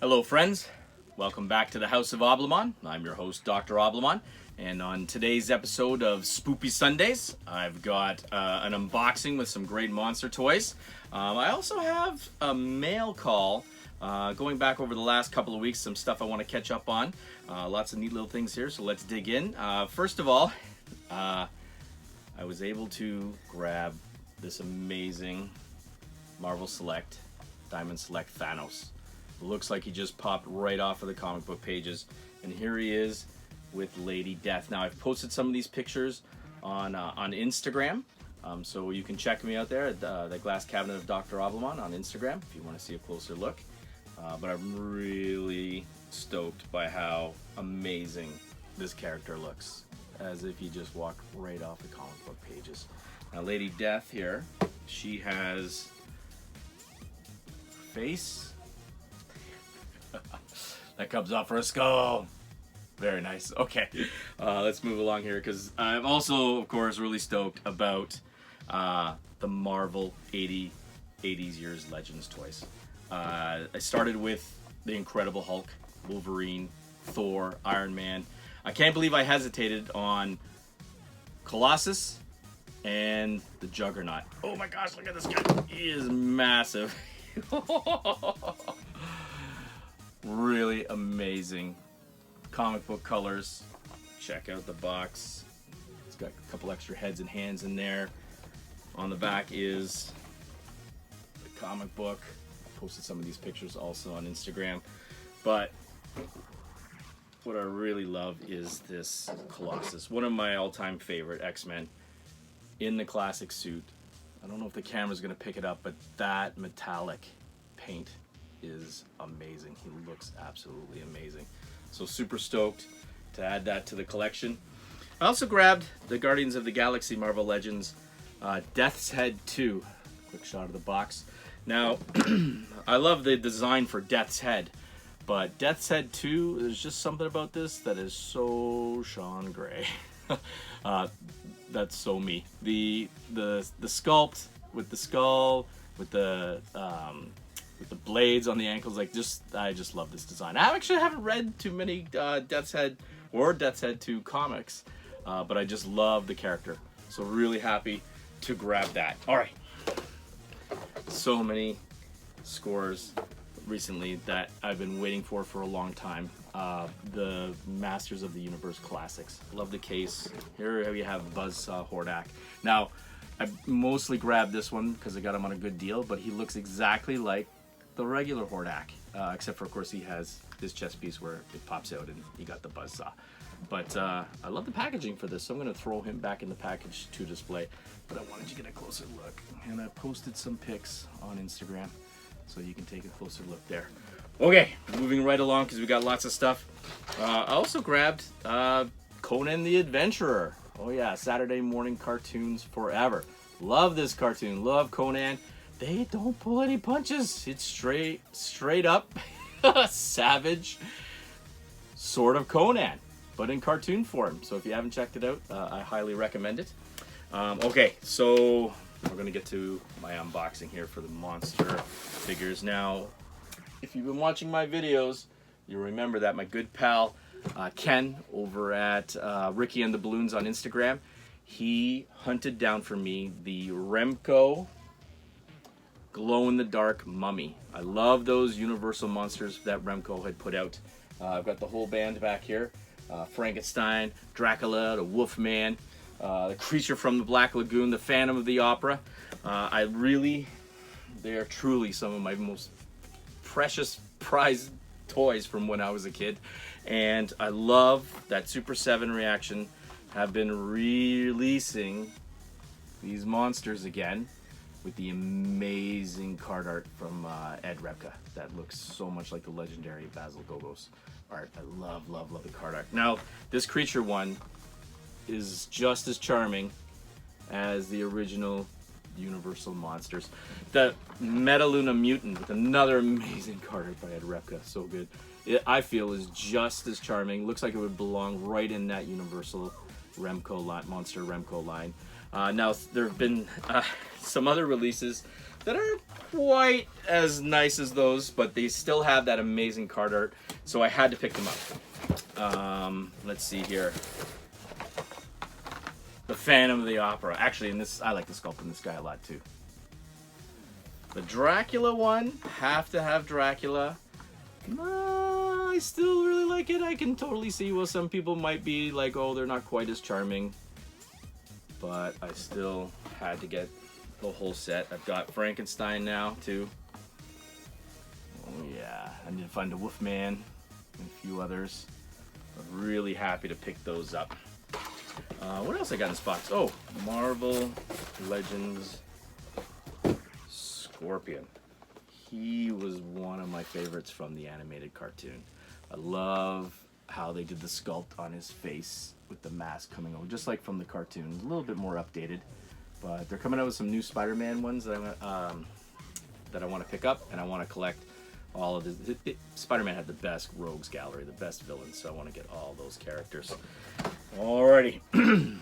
Hello friends, welcome back to the House of Oblimon. I'm your host Dr. Oblimon, and on today's episode of Spoopy Sundays, I've got an unboxing with some great monster toys. I also have a mail call going back over the last couple of weeks, some stuff I want to catch up on. Lots of neat little things here, so let's dig in. First of all, I was able to grab this amazing Marvel Select, Diamond Select Thanos. Looks like he just popped right off of the comic book pages, and here he is with Lady Death. Now I've posted some of these pictures on Instagram, so you can check me out there at the Glass Cabinet of Dr. Oblimon on Instagram if you want to see a closer look. But I'm really stoked by how amazing this character looks, as if he just walked right off the comic book pages. Now Lady Death here, she has face that comes off her skull. Very nice. Okay, let's move along here because I'm also, of course, really stoked about the Marvel 80s years Legends toys. I started with the Incredible Hulk, Wolverine, Thor, Iron Man. I can't believe I hesitated on Colossus and the Juggernaut. Oh my gosh, look at this guy. He is massive. Really amazing comic book colors. Check out the box. It's got a couple extra heads and hands in there. On the back is the comic book. I posted some of these pictures also on Instagram. But what I really love is this Colossus. One of my all-time favorite X-Men in the classic suit. I don't know if the camera's gonna pick it up, but that metallic paint is amazing. He looks absolutely amazing. So super stoked to add that to the collection. I also grabbed the Guardians of the Galaxy Marvel Legends Death's Head 2. Quick shot of the box. Now, I love the design for Death's Head, but Death's Head 2, there's just something about this that is so Sean Gray. That's so me. The sculpt with the skull, with the blades on the ankles, I just love this design. I actually haven't read too many Death's Head or Death's Head 2 comics, but I just love the character. So really happy to grab that. All right. So many scores recently that I've been waiting for a long time. The Masters of the Universe Classics. Love the case. Here we have Buzzsaw Hordak. Now, I mostly grabbed this one because I got him on a good deal, but he looks exactly like the regular Hordak, except for, of course, he has this chest piece where it pops out and he got the buzzsaw. But I love the packaging for this, so I'm going to throw him back in the package to display. But I wanted you to get a closer look, and I posted some pics on Instagram, so you can take a closer look there. Okay, moving right along because we got lots of stuff. I also grabbed Conan the Adventurer. Oh yeah, Saturday morning cartoons forever. Love this cartoon. Love Conan. They don't pull any punches. It's straight up savage sort of Conan, but in cartoon form. So if you haven't checked it out, I highly recommend it. Okay, so we're gonna get to my unboxing here for the monster figures. Now, if you've been watching my videos, you'll remember that my good pal Ken over at Ricky and the Balloons on Instagram, he hunted down for me the Remco glow-in-the-dark mummy. I love those Universal monsters that Remco had put out. I've got the whole band back here. Frankenstein, Dracula, the Wolfman, the Creature from the Black Lagoon, the Phantom of the Opera. They are truly some of my most precious prized toys from when I was a kid. And I love that Super 7 reaction have been releasing these monsters again with the amazing card art from Ed Repka that looks so much like the legendary Basil Gogos art. I love the card art. Now, this creature one is just as charming as the original Universal monsters. The Metaluna Mutant with another amazing card art by Ed Repka, so good. It, I feel, is just as charming. Looks like it would belong right in that Universal Remco line, Monster Remco line. Now, there have been some other releases that aren't quite as nice as those, but they still have that amazing card art, so I had to pick them up. Let's see here. The Phantom of the Opera. Actually, in this, I like the sculpt in this guy a lot too. The Dracula one, have to have Dracula. I still really like it. I can totally see where some people might be like, oh, they're not quite as charming. But I still had to get the whole set. I've got Frankenstein now too. Oh yeah, I need to find the Wolfman and a few others. I'm really happy to pick those up. What else I got in this box? Oh, Marvel Legends Scorpion. He was one of my favorites from the animated cartoon. I love how they did the sculpt on his face with the mask coming over, just like from the cartoon. A little bit more updated, but they're coming out with some new Spider-Man ones that I want to pick up, and I want to collect all of the Spider-Man had the best rogues gallery, the best villains, so I want to get all those characters. Alrighty,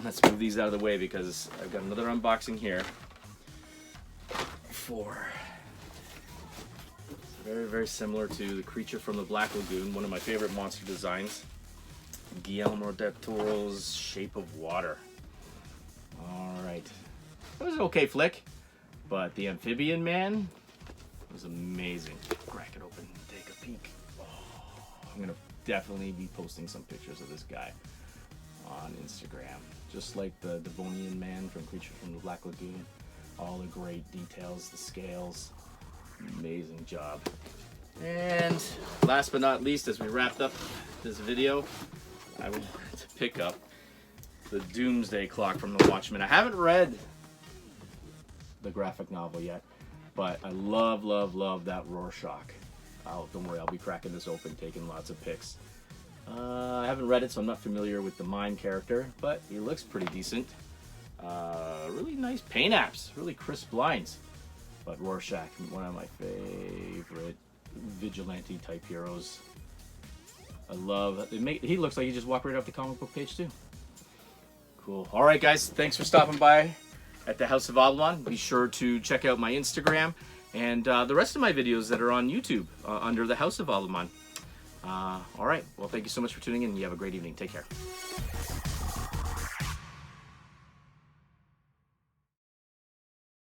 let's move these out of the way because I've got another unboxing here for very, very similar to the creature from the Black Lagoon, one of my favorite monster designs, Guillermo del Toro's Shape of Water. Alright, it was an okay flick, but the Amphibian Man was amazing. Crack it open, take a peek. Oh, I'm gonna definitely be posting some pictures of this guy on Instagram, just like the Devonian Man from Creature from the Black Lagoon. All the great details, the scales, amazing job. And last but not least, as we wrapped up this video, I wanted to pick up the Doomsday Clock from the Watchmen. I haven't read the graphic novel yet, but I love, love, love that Rorschach. Don't worry, I'll be cracking this open, taking lots of pics. I haven't read it, so I'm not familiar with the Mime character, but he looks pretty decent. Really nice paint apps, really crisp lines. But Rorschach, one of my favorite vigilante type heroes. I love it. He looks like he just walked right off the comic book page too. Cool. All right, guys, thanks for stopping by at the House of Oblimon. Be sure to check out my Instagram and the rest of my videos that are on YouTube under the House of Oblimon. All right, well, thank you so much for tuning in. You have a great evening. Take care.